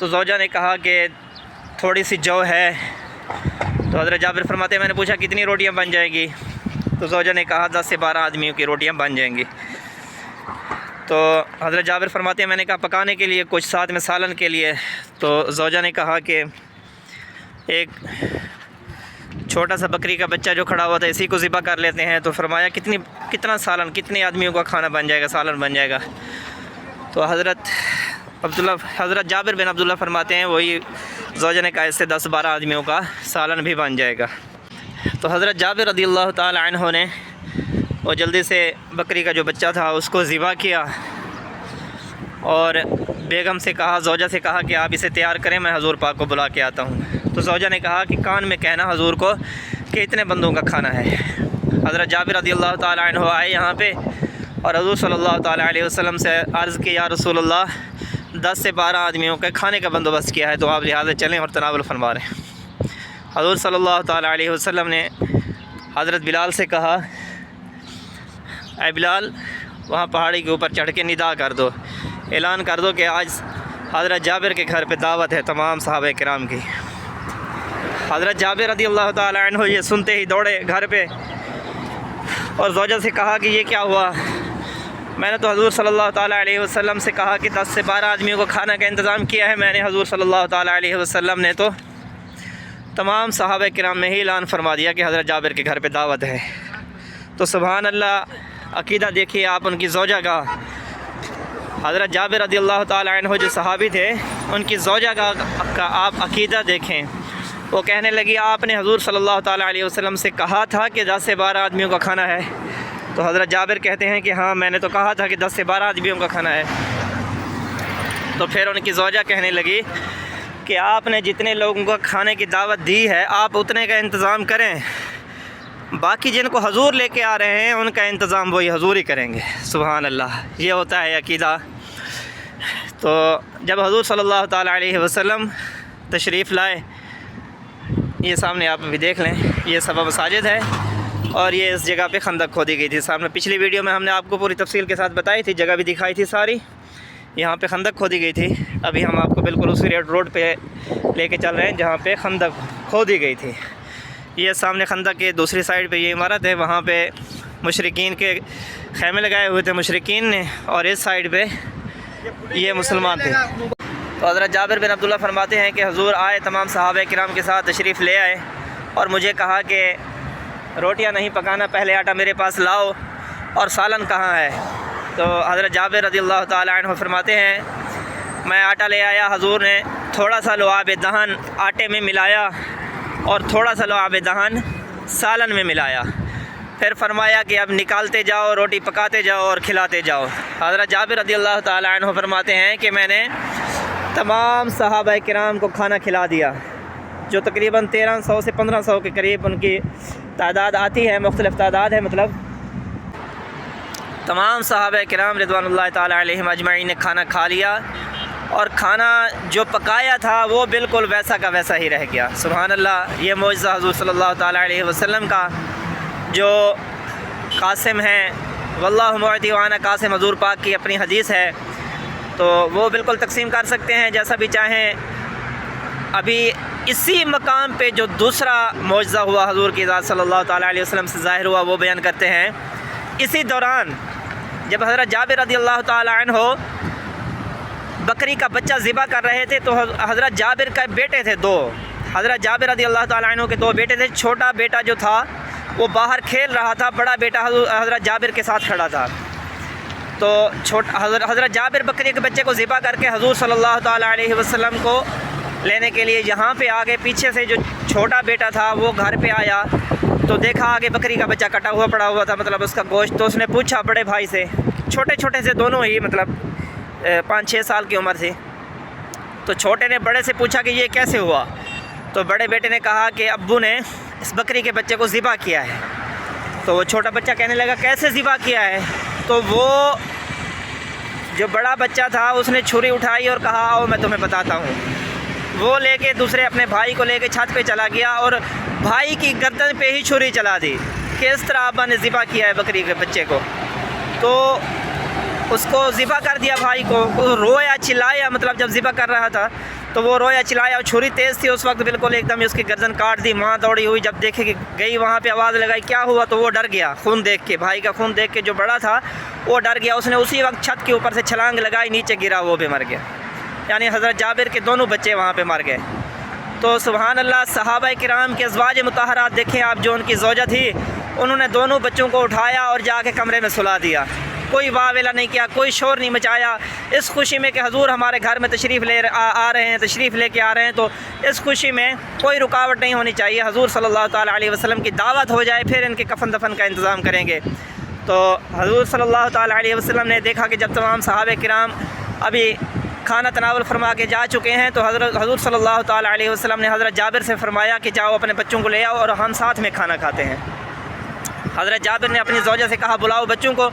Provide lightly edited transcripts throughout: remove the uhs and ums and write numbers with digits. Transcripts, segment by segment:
تو زوجہ نے کہا کہ تھوڑی سی جو ہے. تو حضرت جابر فرماتے ہیں میں نے پوچھا کتنی روٹیاں بن جائیں گی؟ تو زوجہ نے کہا 10 سے 12 آدمیوں کی روٹیاں بن جائیں گی. تو حضرت جابر فرماتے ہیں میں نے کہا پکانے کے لیے کچھ ساتھ میں سالن کے لیے؟ تو زوجہ نے کہا کہ ایک چھوٹا سا بکری کا بچہ جو کھڑا ہوا تھا اسی کو ذبح کر لیتے ہیں. تو فرمایا کتنا سالن، کتنے آدمیوں کا کھانا بن جائے گا، سالن بن جائے گا؟ تو حضرت جابر بن عبداللہ فرماتے ہیں وہی زوجہ نے کہا اس سے 10-12 آدمیوں کا سالن بھی بن جائے گا. تو حضرت جابر رضی اللہ تعالی عنہ نے وہ جلدی سے بکری کا جو بچہ تھا اس کو ذبح کیا اور بیگم سے کہا، زوجہ سے کہا کہ آپ اسے تیار کریں، میں حضور پاک کو بلا کے آتا ہوں. تو زوجہ نے کہا کہ کان میں کہنا حضور کو کہ اتنے بندوں کا کھانا ہے. حضرت جابر رضی اللہ تعالی عنہ آئے یہاں پہ اور حضور صلی اللہ تعالی علیہ وسلم سے عرض کی یا رسول اللہ 10 سے 12 آدمیوں کے کھانے کا بندوبست کیا ہے، تو آپ لہٰذا چلیں اور تناول فرما رہے ہیں. حضور صلی اللہ تعالی علیہ وسلم نے حضرت بلال سے کہا اے بلال وہاں پہاڑی کے اوپر چڑھ کے ندا کر دو، اعلان کر دو کہ آج حضرت جابر کے گھر پہ دعوت ہے تمام صحابہ کرام کی. حضرت جابر رضی اللہ تعالی عنہ یہ سنتے ہی دوڑے گھر پہ اور زوجہ سے کہا کہ یہ کیا ہوا؟ میں نے تو حضور صلی اللہ تعالی علیہ وسلم سے کہا کہ 10 سے 12 آدمیوں کو کھانا کا انتظام کیا ہے. میں نے حضور صلی اللہ تعالی علیہ وسلم نے تو تمام صحابہ کرام میں ہی اعلان فرما دیا کہ حضرت جابر کے گھر پہ دعوت ہے. تو سبحان اللہ، عقیدہ دیکھیے آپ ان کی زوجہ کا. حضرت جابر رضی اللہ تعالی عنہ جو صحابی تھے ان کی زوجہ کا آپ عقیدہ دیکھیں. وہ کہنے لگی آپ نے حضور صلی اللہ تعالی علیہ وسلم سے کہا تھا کہ 10 سے 12 آدمیوں کا کھانا ہے. تو حضرت جابر کہتے ہیں کہ ہاں میں نے تو کہا تھا کہ 10 سے 12 آدمیوں کا کھانا ہے. تو پھر ان کی زوجہ کہنے لگی کہ آپ نے جتنے لوگوں کو کھانے کی دعوت دی ہے آپ اتنے کا انتظام کریں، باقی جن کو حضور لے کے آ رہے ہیں ان کا انتظام وہی حضور ہی کریں گے. سبحان اللہ، یہ ہوتا ہے عقیدہ. تو جب حضور صلی اللہ تعالی علیہ وسلم تشریف لائے، یہ سامنے آپ بھی دیکھ لیں، یہ سبا مساجد ہے اور یہ اس جگہ پہ خندق کھودی گئی تھی. سامنے پچھلی ویڈیو میں ہم نے آپ کو پوری تفصیل کے ساتھ بتائی تھی، جگہ بھی دکھائی تھی ساری. یہاں پہ خندق کھودی گئی تھی. ابھی ہم آپ کو بالکل اسی روڈ پہ لے کے چل رہے ہیں جہاں پہ خندق کھودی گئی تھی. یہ سامنے خندق کے دوسری سائڈ پہ یہ عمارت ہے، وہاں پہ مشرکین کے خیمے لگائے ہوئے تھے مشرکین نے، اور اس سائڈ پہ یہ مسلمان تھے. تو حضرت جابر بن عبداللہ فرماتے ہیں کہ حضور آئے تمام صحابہ کرام کے ساتھ تشریف لے آئے اور مجھے کہا کہ روٹیاں نہیں پکانا، پہلے آٹا میرے پاس لاؤ اور سالن کہاں ہے. تو حضرت جابر رضی اللہ تعالی عنہ فرماتے ہیں میں آٹا لے آیا، حضور نے تھوڑا سا لعاب دہن آٹے میں ملایا اور تھوڑا سا لعاب دہن سالن میں ملایا، پھر فرمایا کہ اب نکالتے جاؤ، روٹی پکاتے جاؤ اور کھلاتے جاؤ. حضرت جابر رضی اللہ تعالی عنہ فرماتے ہیں کہ میں نے تمام صحابہ کرام کو کھانا کھلا دیا، جو تقریباً 1300 سے 1500 کے قریب ان کی تعداد آتی ہے، مختلف تعداد ہے. مطلب تمام صحابہ کرام رضوان اللہ تعالی علیہم اجمعین نے کھانا کھا لیا اور کھانا جو پکایا تھا وہ بالکل ویسا کا ویسا ہی رہ گیا. سبحان اللہ، یہ معجزہ حضور صلی اللہ تعالی علیہ وسلم کا. جو قاسم ہیں واللہ معطی وانا قاسم، حضور پاک کی اپنی حدیث ہے، تو وہ بالکل تقسیم کر سکتے ہیں جیسا بھی چاہیں. ابھی اسی مقام پہ جو دوسرا معجزہ ہوا حضور کی ذات صلی اللہ تعالی علیہ وسلم سے ظاہر ہوا وہ بیان کرتے ہیں. اسی دوران جب حضرت جابر رضی اللہ تعالی عنہ بکری کا بچہ ذبح کر رہے تھے تو حضرت جابر کا بیٹے تھے دو. حضرت جابر رضی اللہ تعالی عنہ کے دو بیٹے تھے. چھوٹا بیٹا جو تھا وہ باہر کھیل رہا تھا، بڑا بیٹا حضرت جابر کے ساتھ کھڑا تھا. تو حضرت جابر بکری کے بچے کو ذبح کر کے حضور صلی اللہ تعالی علیہ وسلم کو لینے کے لیے یہاں پہ آگے پیچھے سے جو چھوٹا بیٹا تھا وہ گھر پہ آیا تو دیکھا آگے بکری کا بچہ کٹا ہوا پڑا ہوا تھا، مطلب اس کا گوشت. تو اس نے پوچھا بڑے بھائی سے، چھوٹے چھوٹے سے دونوں ہی، مطلب 5-6 سال کی عمر تھی. تو چھوٹے نے بڑے سے پوچھا کہ یہ کیسے ہوا؟ تو بڑے بیٹے نے کہا کہ ابو نے اس بکری کے بچے کو ذبح کیا ہے. تو وہ چھوٹا بچہ کہنے لگا کیسے ذبح کیا ہے؟ تو وہ جو بڑا بچہ تھا اس نے چھری اٹھائی اور کہا آؤ میں تمہیں بتاتا ہوں. وہ لے کے دوسرے اپنے بھائی کو لے کے چھت پہ چلا گیا اور بھائی کی گردن پہ ہی چھری چلا دی کہ اس طرح ابا نے ذبح کیا ہے بکری کے بچے کو. تو اس کو ذبح کر دیا بھائی کو، رویا چلایا، مطلب جب ذبح کر رہا تھا تو وہ رویا چلایا اور چھری تیز تھی اس وقت بالکل ایک دم اس کی گردن کاٹ دی. ماں دوڑی ہوئی, جب دیکھے کہ گئی وہاں پہ آواز لگائی کیا ہوا, تو وہ ڈر گیا خون دیکھ کے, بھائی کا خون دیکھ کے جو بڑا تھا وہ ڈر گیا. اس نے اسی وقت چھت کے اوپر سے چھلانگ لگائی, نیچے گرا, وہ بھی مر گیا. یعنی حضرت جابر کے دونوں بچے وہاں پہ مر گئے. تو سبحان اللہ, صحابہ کرام کے ازواج مطہرات دیکھیں آپ, جو ان کی زوجہ تھی انہوں نے دونوں بچوں کو اٹھایا اور جا کے کمرے میں سلا دیا. کوئی واہ ویلا نہیں کیا, کوئی شور نہیں مچایا, اس خوشی میں کہ حضور ہمارے گھر میں تشریف لے آ رہے ہیں, تشریف لے کے آ رہے ہیں. تو اس خوشی میں کوئی رکاوٹ نہیں ہونی چاہیے. حضور صلی اللہ تعالیٰ علیہ وسلم کی دعوت ہو جائے, پھر ان کے کفن دفن کا انتظام کریں گے. تو حضور صلی اللہ تعالیٰ علیہ وسلم نے دیکھا کہ جب تمام صحابہ کرام ابھی کھانا تناول فرما کے جا چکے ہیں, تو حضور صلی اللہ تعالیٰ علیہ وسلم نے حضرت جابر سے فرمایا کہ جاؤ اپنے بچوں کو لے آؤ اور ہم ساتھ میں کھانا کھاتے ہیں. حضرت جابر نے اپنی زوجہ سے کہا بلاؤ بچوں کو,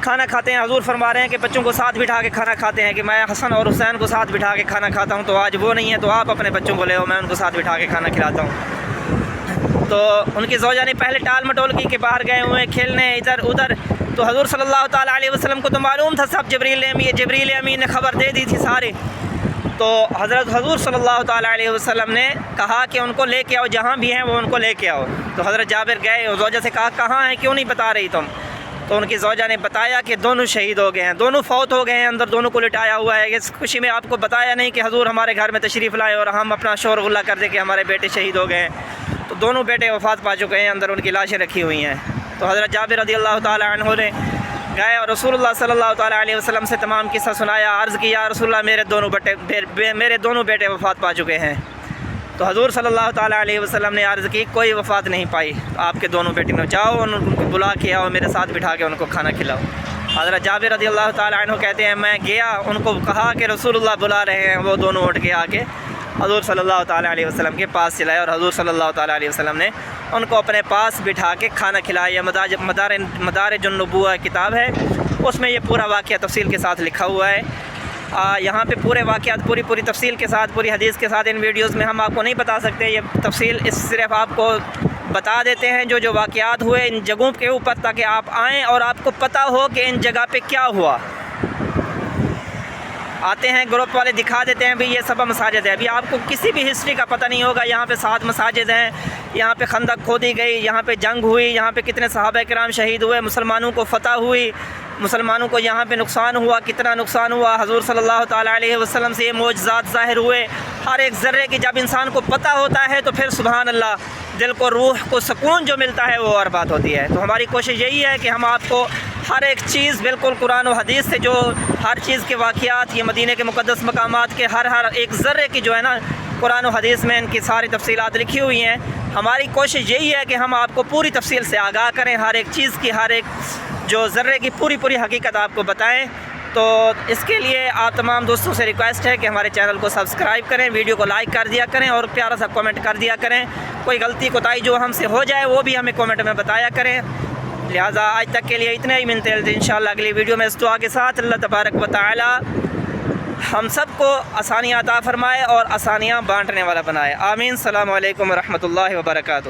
کھانا کھاتے ہیں. حضور فرما رہے ہیں کہ بچوں کو ساتھ بٹھا کے کھانا کھاتے ہیں, کہ میں حسن اور حسین کو ساتھ بٹھا کے کھانا کھاتا ہوں, تو آج وہ نہیں ہے تو آپ اپنے بچوں کو لے آؤ, میں ان کو ساتھ بٹھا کے کھانا کھلاتا ہوں. تو ان کی زوجہ نے پہلے ٹال مٹول کی کہ باہر گئے ہوئے کھیلنے ادھر ادھر. تو حضور صلی اللہ تعالیٰ علیہ وسلم کو تو معلوم تھا سب, جبریل امین نے خبر دے دی تھی سارے. تو حضور صلی اللہ تعالیٰ علیہ وسلم نے کہا کہ ان کو لے کے آؤ, جہاں بھی ہیں وہ ان کو لے کے آؤ. تو حضرت جابر گئے, زوجہ سے کہا کہاں ہیں, کیوں نہیں بتا رہی تم؟ تو ان کی زوجہ نے بتایا کہ دونوں شہید ہو گئے ہیں, دونوں فوت ہو گئے ہیں, اندر دونوں کو لٹایا ہوا ہے. اس خوشی میں آپ کو بتایا نہیں کہ حضور ہمارے گھر میں تشریف لائے اور ہم اپنا شور غلہ کر دیں کہ ہمارے بیٹے شہید ہو گئے ہیں. تو دونوں بیٹے وفات پا چکے ہیں, اندر ان کی لاشیں رکھی ہوئی ہیں. تو حضرت جابر رضی اللہ تعالیٰ عنہ نے گئے اور رسول اللہ صلی اللہ تعالیٰ علیہ وسلم سے تمام قصہ سنایا. عرض کیا رسول اللہ میرے دونوں بیٹے وفات پا چکے ہیں. تو حضور صلی اللہ تعالیٰ علیہ وسلم نے عرض کی کوئی وفات نہیں پائی, آپ کے دونوں بیٹے نے جاؤ ان کو بلا کے آؤ, میرے ساتھ بٹھا کے ان کو کھانا کھلاؤ. حضرت جابر رضی اللہ تعالیٰ عنہ کہتے ہیں میں گیا, ان کو کہا کہ رسول اللہ بلا رہے ہیں, وہ دونوں اٹھ کے آ کے حضور صلی اللہ تعالیٰ علیہ وسلم کے پاس چلائے اور حضور صلی اللہ تعالیٰ علیہ وسلم نے ان کو اپنے پاس بٹھا کے کھانا کھلایا. مدارج النبوہ کتاب ہے, اس میں یہ پورا واقعہ تفصیل کے ساتھ لکھا ہوا ہے. یہاں پہ پورے واقعات پوری تفصیل کے ساتھ, پوری حدیث کے ساتھ ان ویڈیوز میں ہم آپ کو نہیں بتا سکتے. یہ تفصیل اس صرف آپ کو بتا دیتے ہیں جو واقعات ہوئے ان جگہوں کے اوپر, تاکہ آپ آئیں اور آپ کو پتہ ہو کہ ان جگہ پہ کیا ہوا. آتے ہیں گروپ والے دکھا دیتے ہیں بھی یہ سب مساجد ہے, ابھی آپ کو کسی بھی ہسٹری کا پتہ نہیں ہوگا. یہاں پہ 7 مساجد ہیں, یہاں پہ خندق کھودی گئی, یہاں پہ جنگ ہوئی, یہاں پہ کتنے صحابہ کرام شہید ہوئے, مسلمانوں کو فتح ہوئی, مسلمانوں کو یہاں پہ نقصان ہوا, کتنا نقصان ہوا. حضور صلی اللہ تعالیٰ علیہ وسلم سے یہ معجزات ظاہر ہوئے. ہر ایک ذرے کی جب انسان کو پتہ ہوتا ہے تو پھر سبحان اللہ دل کو, روح کو سکون جو ملتا ہے وہ اور بات ہوتی ہے. تو ہماری کوشش یہی ہے کہ ہم آپ کو ہر ایک چیز بالکل قرآن و حدیث سے, جو ہر چیز کے واقعات, یہ مدینہ کے مقدس مقامات کے ہر ایک ذرے کی جو ہے نا قرآن و حدیث میں ان کی ساری تفصیلات لکھی ہوئی ہیں. ہماری کوشش یہی ہے کہ ہم آپ کو پوری تفصیل سے آگاہ کریں, ہر ایک چیز کی, ہر ایک جو ذرے کی پوری حقیقت آپ کو بتائیں. تو اس کے لیے آپ تمام دوستوں سے ریکویسٹ ہے کہ ہمارے چینل کو سبسکرائب کریں, ویڈیو کو لائک کر دیا کریں اور پیارا سا کامنٹ کر دیا کریں. کوئی غلطی کوتاہی جو ہم سے ہو جائے وہ بھی ہمیں کامنٹ میں بتایا کریں. لہٰذا آج تک کے لیے اتنا ہی, ملتے ہیں انشاءاللہ اگلی ویڈیو میں اس دعا کے ساتھ. اللہ تبارک و تعالی ہم سب کو آسانیاں عطا فرمائے اور آسانیاں بانٹنے والا بنائے. آمین. السلام علیکم ورحمۃ اللہ وبرکاتہ.